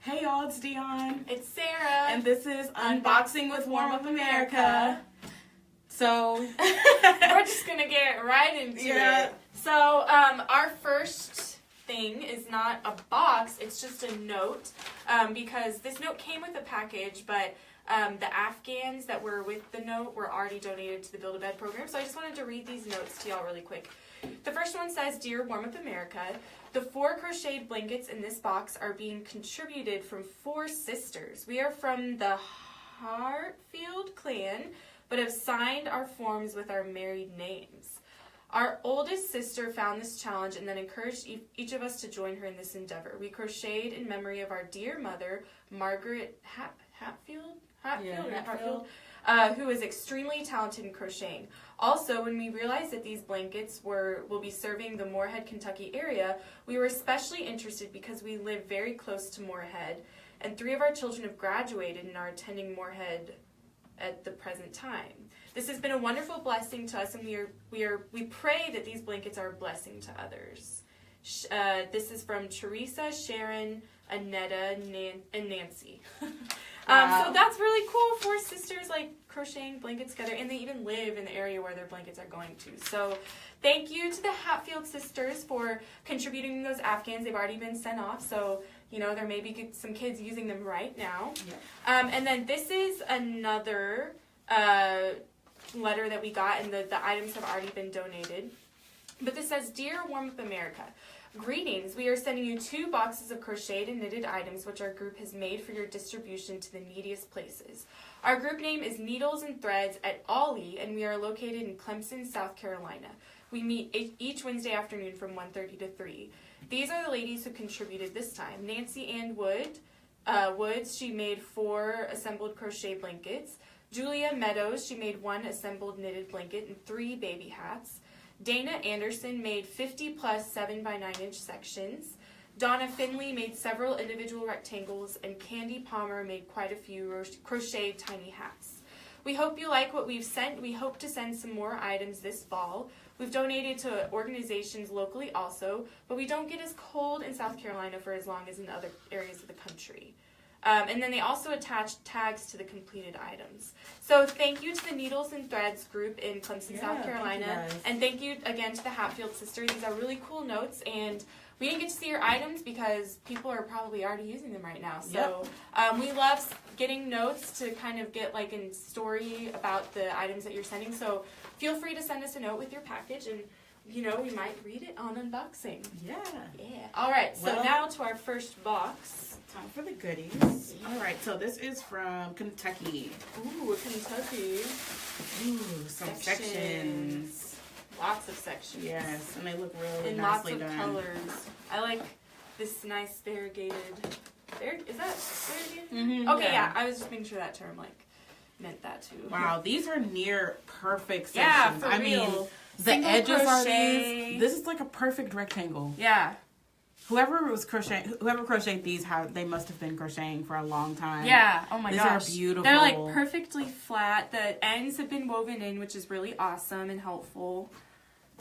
Hey y'all, it's Dion. It's Sarah. And this is Unboxing with Warm Up America. So, we're just going to get right into it. So, our first thing is not a box, it's just a note. Because this note came with a package, but the Afghans that were with the note were already donated to the Build-A-Bed program. So I just wanted to read these notes to y'all really quick. The first one says, Dear Warm Up America, the 4 crocheted blankets in this box are being contributed from 4 sisters. We are from the Hartfield clan, but have signed our forms with our married names. Our oldest sister found this challenge and then encouraged each of us to join her in this endeavor. We crocheted in memory of our dear mother, Margaret Hatfield, who is extremely talented in crocheting. Also, when we realized that these blankets will be serving the Moorhead, Kentucky area, we were especially interested because we live very close to Moorhead, and 3 of our children have graduated and are attending Moorhead at the present time. This has been a wonderful blessing to us, and we pray that these blankets are a blessing to others. This is from Teresa, Sharon, Annetta, and Nancy. Wow. So that's really cool. 4 sisters crocheting blankets together, and they even live in the area where their blankets are going to. So thank you to the Hatfield sisters for contributing those Afghans. They've already been sent off, so there may be some kids using them right now. Yeah. And then this is another letter that we got, and the items have already been donated. But this says, Dear Warm Up America, greetings. We are sending you 2 boxes of crocheted and knitted items which our group has made for your distribution to the neediest places. Our group name is Needles and Threads at Ollie, and we are located in Clemson, South Carolina. We meet each Wednesday afternoon from 1:30 to 3. These are the ladies who contributed this time. Nancy Ann Woods, she made 4 assembled crochet blankets. Julia Meadows, she made 1 assembled knitted blanket and 3 baby hats. Dana Anderson made 50 plus 7x9-inch sections. Donna Finley made several individual rectangles, and Candy Palmer made quite a few crocheted tiny hats. We hope you like what we've sent. We hope to send some more items this fall. We've donated to organizations locally also, but we don't get as cold in South Carolina for as long as in other areas of the country. And then they also attached tags to the completed items. So thank you to the Needles and Threads group in Clemson, South Carolina. And thank you again to the Hatfield sisters. These are really cool notes, and we didn't get to see your items because people are probably already using them right now. So we love getting notes to kind of get a story about the items that you're sending. So feel free to send us a note with your package, and we might read it on unboxing. Yeah. All right, so now to our first box. Time for the goodies. All right, so this is from Kentucky. Ooh, Kentucky. Ooh, some sections. Lots of sections. Yes, and they look really and nicely done. And lots of colors. I like this nice variegated. Is that variegated? Mm-hmm, okay, yeah. I was just making sure that term meant that too. Wow, these are near perfect sections. Yeah, for real. Mean, the edges are these. This is like a perfect rectangle. Yeah. Whoever crocheted these, they must have been crocheting for a long time. Yeah. Oh my gosh. These are beautiful. They're perfectly flat. The ends have been woven in, which is really awesome and helpful.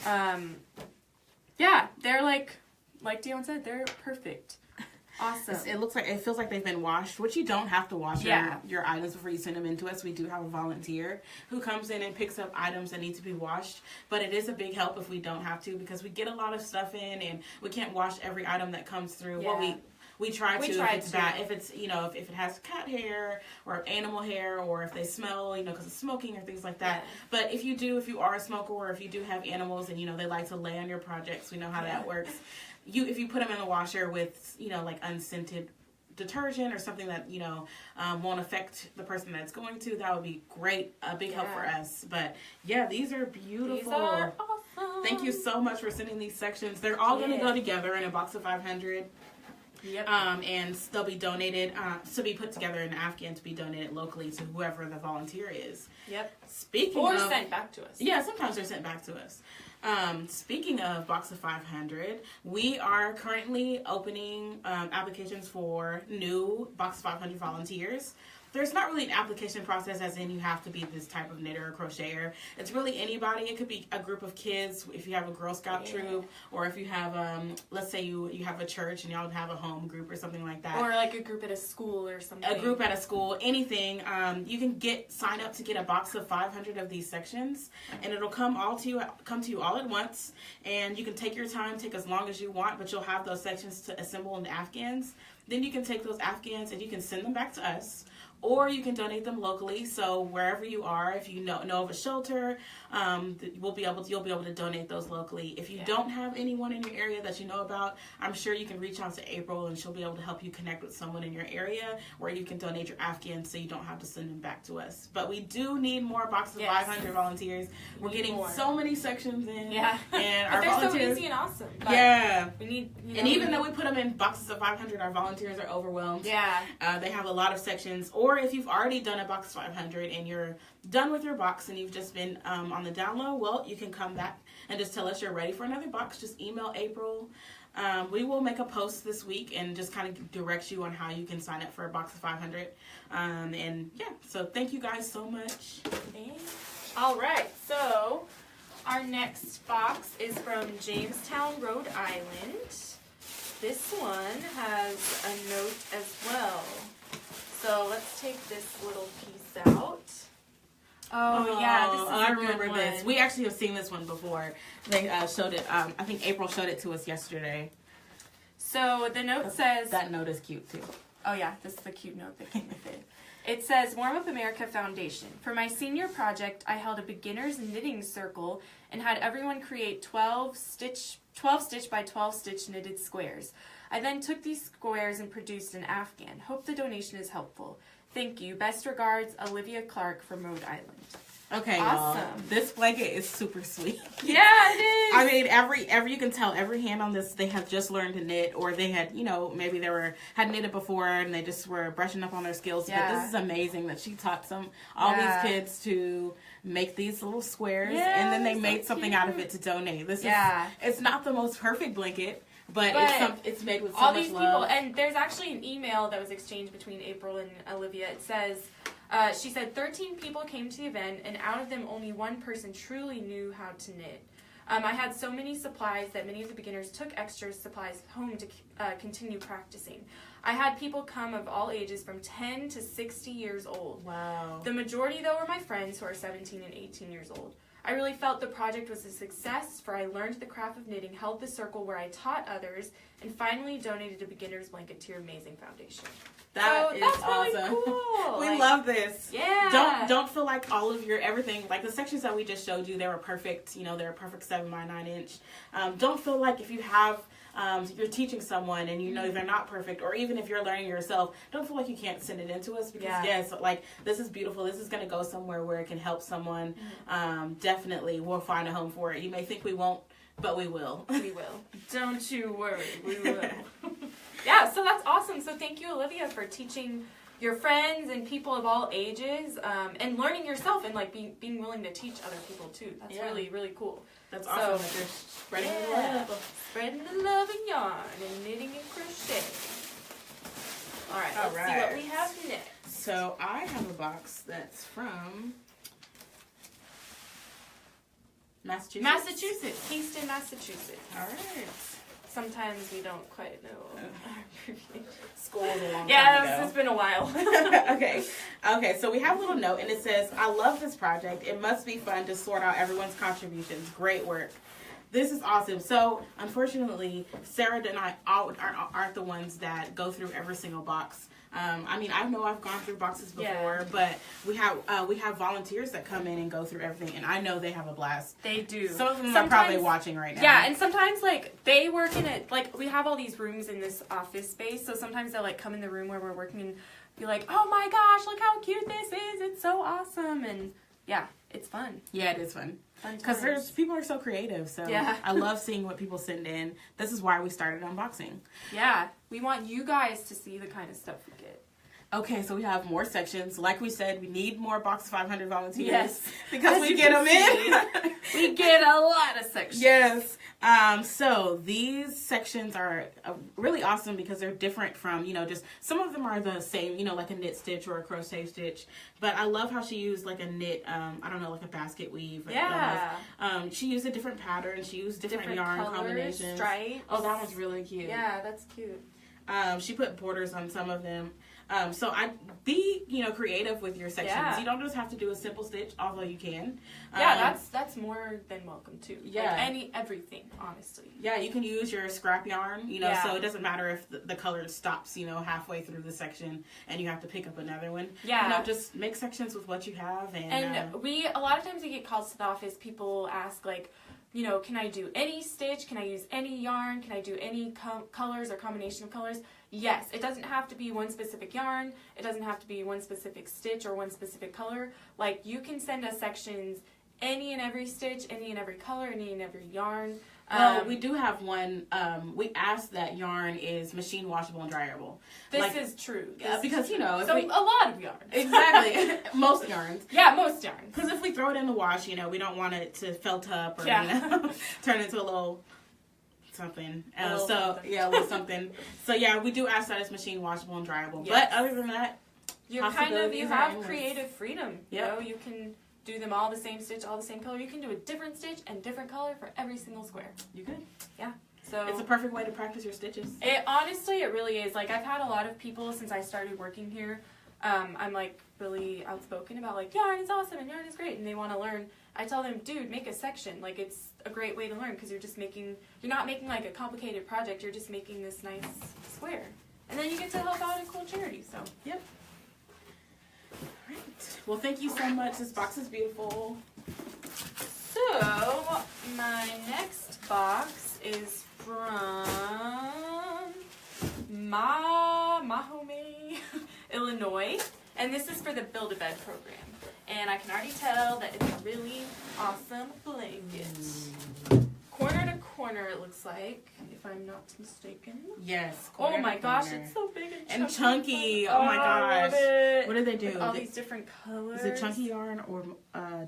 Yeah, they're like Dion said, they're perfect. Awesome. It feels like they've been washed, which you don't have to wash your items before you send them in to us. We do have a volunteer who comes in and picks up items that need to be washed, but it is a big help if we don't have to, because we get a lot of stuff in and we can't wash every item that comes through. Yeah. Well, we try to if it's if it has cat hair or animal hair, or if they smell, because of smoking or things like that. Yeah. But if you are a smoker, or if you do have animals and they like to lay on your projects, we know how that works. If you put them in the washer with unscented detergent or something that won't affect the person that's going to, that would be great. A big help for us. But yeah, these are beautiful. These are awesome. Thank you so much for sending these sections. They're all going to go together in a box of 500. Yep. And they'll be donated to be put together in Afghan to be donated locally to whoever the volunteer is. Yep. Or sent back to us. Yeah, sometimes they're sent back to us. Speaking of Box of 500, we are currently opening applications for new Box of 500 volunteers. There's not really an application process as in you have to be this type of knitter or crocheter. It's really anybody. It could be a group of kids if you have a Girl Scout troop, or if you have, let's say you have a church and y'all have a home group or something like that. Or like a group at a school or something. A group at a school, anything. You can sign up to get a box of 500 of these sections, and it'll come to you all at once. And you can take your time, take as long as you want, but you'll have those sections to assemble into Afghans. Then you can take those Afghans and you can send them back to us. Or you can donate them locally. So wherever you are, if you know of a shelter, you'll be able to donate those locally. If you don't have anyone in your area that you know about, I'm sure you can reach out to April and she'll be able to help you connect with someone in your area where you can donate your Afghans so you don't have to send them back to us. But we do need more boxes of 500 volunteers. We're getting so many sections in. Yeah. And our volunteers, they're so easy and awesome. Yeah. We need, and even though we put them in boxes of 500, our volunteers are overwhelmed. Yeah. They have a lot of sections. Or if you've already done a box 500 and you're done with your box and you've just been on the down low, well, you can come back and just tell us you're ready for another box. Just email April. We will make a post this week and just kind of direct you on how you can sign up for a box of 500. And yeah, so thank you guys so much. All right, so our next box is from Jamestown, Rhode Island. This one has a note as well. So let's take this little piece out. Oh yeah, this is I remember one. this. We actually have seen this one before. They showed it. I think April showed it to us yesterday. So the note says... That note is cute too. Oh yeah, this is the cute note that came with it. It says, Warm Up America Foundation. For my senior project, I held a beginner's knitting circle and had everyone create 12 stitch by 12 stitch knitted squares. I then took these squares and produced an Afghan. Hope the donation is helpful. Thank you. Best regards, Olivia Clark from Rhode Island. Okay, awesome. Y'all. This blanket is super sweet. Yeah, it is. I mean, every you can tell every hand on this, they have just learned to knit, or they had, maybe had knitted before and they just were brushing up on their skills. Yeah. But this is amazing that she taught all these kids to make these little squares, and then they made something out of it to donate. It's not the most perfect blanket. But it's made with so all much these love. People, and there's actually an email that was exchanged between April and Olivia. It says, she said 13 people came to the event, and out of them, only one person truly knew how to knit. I had so many supplies that many of the beginners took extra supplies home to continue practicing. I had people come of all ages from 10 to 60 years old. Wow. The majority, though, were my friends who are 17 and 18 years old. I really felt the project was a success, for I learned the craft of knitting, held the circle where I taught others, and finally donated a beginner's blanket to your amazing foundation. That's really awesome. Cool. We love this. Yeah. Don't feel like all of your everything, like the sections that we just showed you, they were perfect. They're a perfect 7 by 9 inch. Don't feel like if you have you're teaching someone and they're not perfect, or even if you're learning yourself, don't feel like you can't send it into us, because this is beautiful. This is going to go somewhere where it can help someone. Definitely we'll find a home for it. You may think we won't, but we will. We will. Don't you worry. We will. Yeah, so that's awesome. So thank you, Olivia, for teaching your friends and people of all ages, and learning yourself, and being willing to teach other people too. That's really, really cool. That's awesome that you're spreading the love. Spreading the love and yarn and knitting and crochet. All right, let's see what we have next. So I have a box that's from Massachusetts. Kingston, Massachusetts. All right. Sometimes we don't quite know. School was a long time ago. Yeah, it's been a while. Okay, so we have a little note, and it says, I love this project. It must be fun to sort out everyone's contributions. Great work. This is awesome. So, unfortunately, Sarah and I aren't the ones that go through every single box. I know I've gone through boxes before, but we have volunteers that come in and go through everything, and I know they have a blast. They do. Some of them are probably watching right now. Yeah, and sometimes they work in it. We have all these rooms in this office space, so sometimes they'll come in the room where we're working and be like, "Oh my gosh, look how cute this is! It's so awesome!" And yeah, it's fun. Yeah, it is fun. Because people are so creative, so I love seeing what people send in. This is why we started unboxing. Yeah, we want you guys to see the kind of stuff we get. Okay, so we have more sections. Like we said, we need more Box 500 volunteers. Yes. Because we get them in. We get a lot of sections. Yes. So these sections are really awesome because they're different from, just some of them are the same, like a knit stitch or a crochet stitch. But I love how she used like a knit, like a basket weave. Yeah. She used a different pattern. She used different yarn colors, combinations. Stripes. Oh, that one's really cute. Yeah, that's cute. She put borders on some of them. So be creative with your sections. Yeah. You don't just have to do a simple stitch, although you can. Yeah, that's more than welcome too. Yeah. Like everything, honestly. Yeah, you can use your scrap yarn, so it doesn't matter if the color stops, halfway through the section and you have to pick up another one. Yeah. Just make sections with what you have. And a lot of times we get calls to the office, people ask like, can I do any stitch? Can I use any yarn? Can I do any colors or combination of colors? Yes, it doesn't have to be one specific yarn. It doesn't have to be one specific stitch or one specific color. Like, you can send us sections, any and every stitch, any and every color, any and every yarn. Well, we do have one. We asked that yarn is machine washable and dryable. This is true. Because, a lot of yarns. Exactly. Most yarns. Yeah, most yarns. Because if we throw it in the wash, we don't want it to felt up or, turn into a little something. A little something. So, we do ask that it's machine washable and dryable. Yes. But other than that, you have creative freedom. Yep. You can do them all the same stitch, all the same color. You can do a different stitch and different color for every single square. You could. Yeah. So it's a perfect way to practice your stitches. Honestly, it really is. Like, I've had a lot of people since I started working here. I'm like really outspoken about like, yarn is awesome and yarn is great, and they want to learn. I tell them, dude, make a section. Like, it's a great way to learn because you're not making like a complicated project. You're just making this nice square, and then you get to help out a cool charity. So yep. Right. Well, thank you so much. This box is beautiful. So, my next box is from Mahomey, Illinois. And this is for the Build-A-Bed program. And I can already tell that it's a really awesome blanket. Corner to corner, it looks like, if I'm not mistaken. Yes. Oh my gosh, it's so big and chunky. Oh my gosh. What did they do? With all these different colors. Is it chunky yarn or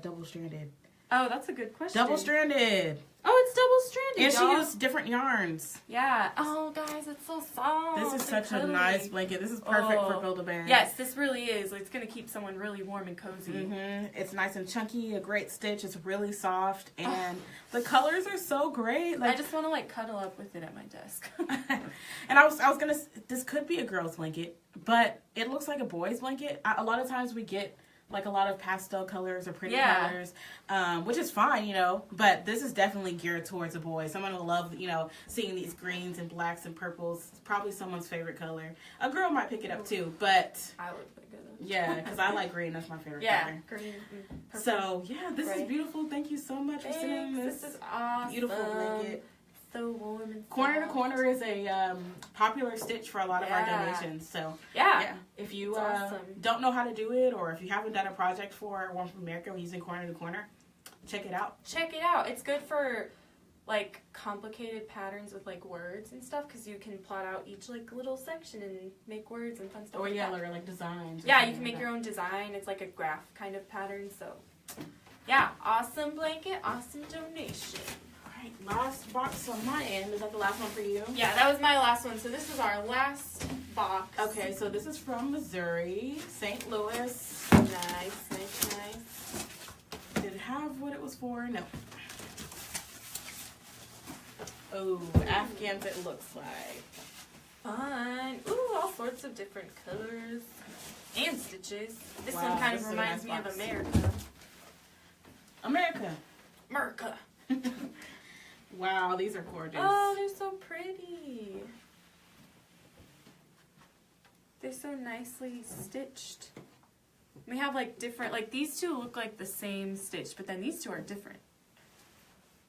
double-stranded? Oh, that's a good question. Double-stranded. Oh, it's double-stranded, and she used different yarns. Yeah. Oh, guys, it's so soft. This is such a nice blanket. This is perfect for Build-A-Bear. Yes, this really is. It's going to keep someone really warm and cozy. Mm-hmm. It's nice and chunky, a great stitch. It's really soft, and the colors are so great. Like, I just want to, like, cuddle up with it at my desk. And I was going to, this could be a girl's blanket, but it looks like a boy's blanket. A lot of times we get like a lot of pastel colors or pretty colors, which is fine, but this is definitely geared towards a boy. Someone will love, seeing these greens and blacks and purples. It's probably someone's favorite color. A girl might pick it up too, but I would pick it up. Yeah, because I like green. That's my favorite color. Green. Purple. So, this is beautiful. Thank you so much for sending this. This is awesome. Beautiful blanket. So warm and Corner to corner is a popular stitch for a lot of our donations. So if you don't know how to do it, or if you haven't done a project for Warm from America using corner to corner, check it out. It's good for like complicated patterns with like words and stuff, because you can plot out each like little section and make words and fun stuff. Or or like designs. Yeah, you can make your own design. It's like a graph kind of pattern. So awesome blanket, awesome donation. Last box on my end. Is that the last one for you? Yeah, that was my last one. So this is our last box. Okay, so this is from Missouri, St. Louis. Nice. Did it have what it was for? No. Oh, Afghans it looks like. Fun. Ooh, all sorts of different colors and stitches. This one kind of reminds me of America. America. Wow, these are gorgeous. Oh, they're so pretty. They're so nicely stitched. We have like different, like these two look like the same stitch, but then these two are different.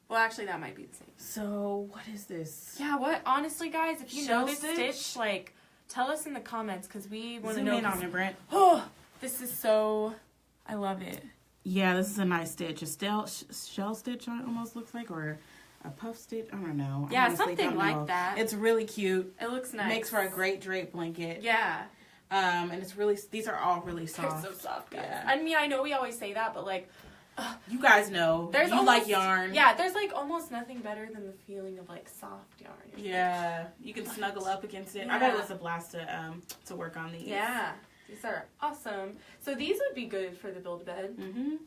Well, actually, that might be the same. So, what is this? Yeah, what? Honestly, guys, if you know this stitch, like, tell us in the comments, because we want to know. Zoom in on it, Brent. Oh, this is so, I love it. Yeah, this is a nice stitch. A shell stitch, almost looks like, or a puff stitch. I don't know. Yeah, something like that. It's really cute. It looks nice. Makes for a great drape blanket. Yeah. And it's really, these are all really soft. They're so soft, guys. Yeah. I mean, I know we always say that, but like, you guys know. There's you like yarn. Yeah, there's like almost nothing better than the feeling of like soft yarn. Yeah, you can snuggle up against it. I bet it was a blast to work on these. Yeah, these are awesome. So these would be good for the Build-A-Bed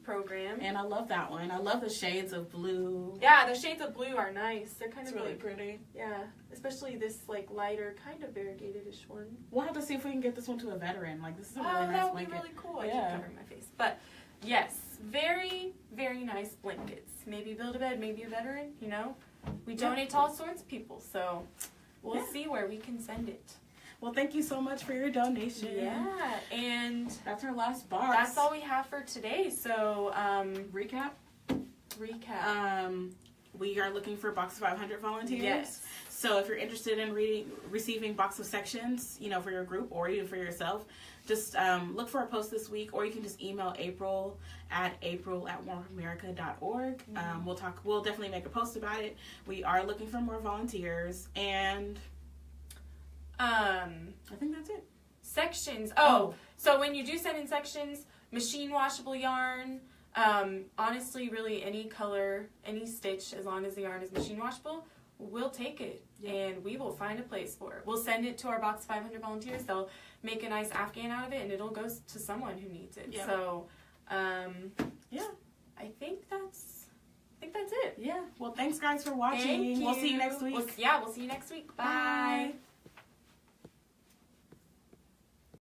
program. And I love that one. I love the shades of blue. Yeah, the shades of blue are nice. They're kind of really like, pretty. Yeah, especially this like lighter, kind of variegated-ish one. We'll have to see if we can get this one to a veteran. Like, this is a really nice that would blanket. be really cool. I keep covering my face. But yes, very, very nice blankets. Maybe Build-A-Bed, maybe a veteran, you know. We donate to all sorts of people, so we'll see where we can send it. Well, thank you so much for your donation. Yeah, and that's our last box. That's all we have for today. So, recap. Recap. We are looking for Box of 500 volunteers. Yes. So if you're interested in receiving Box of Sections, you know, for your group or even for yourself, just look for a post this week, or you can just email april@warmamerica.org. We'll definitely make a post about it. We are looking for more volunteers, and I think that's it. Sections. So when you do send in sections, machine washable yarn, honestly, really any color, any stitch, as long as the yarn is machine washable, we'll take it, and we will find a place for it. We'll send it to our Box 500 volunteers. They'll make a nice Afghan out of it, and it'll go to someone who needs it. Yep. So, yeah, I think that's it. Yeah. Well, thanks guys for watching. Thank you. We'll see you next week. We'll see you next week. Bye. Bye.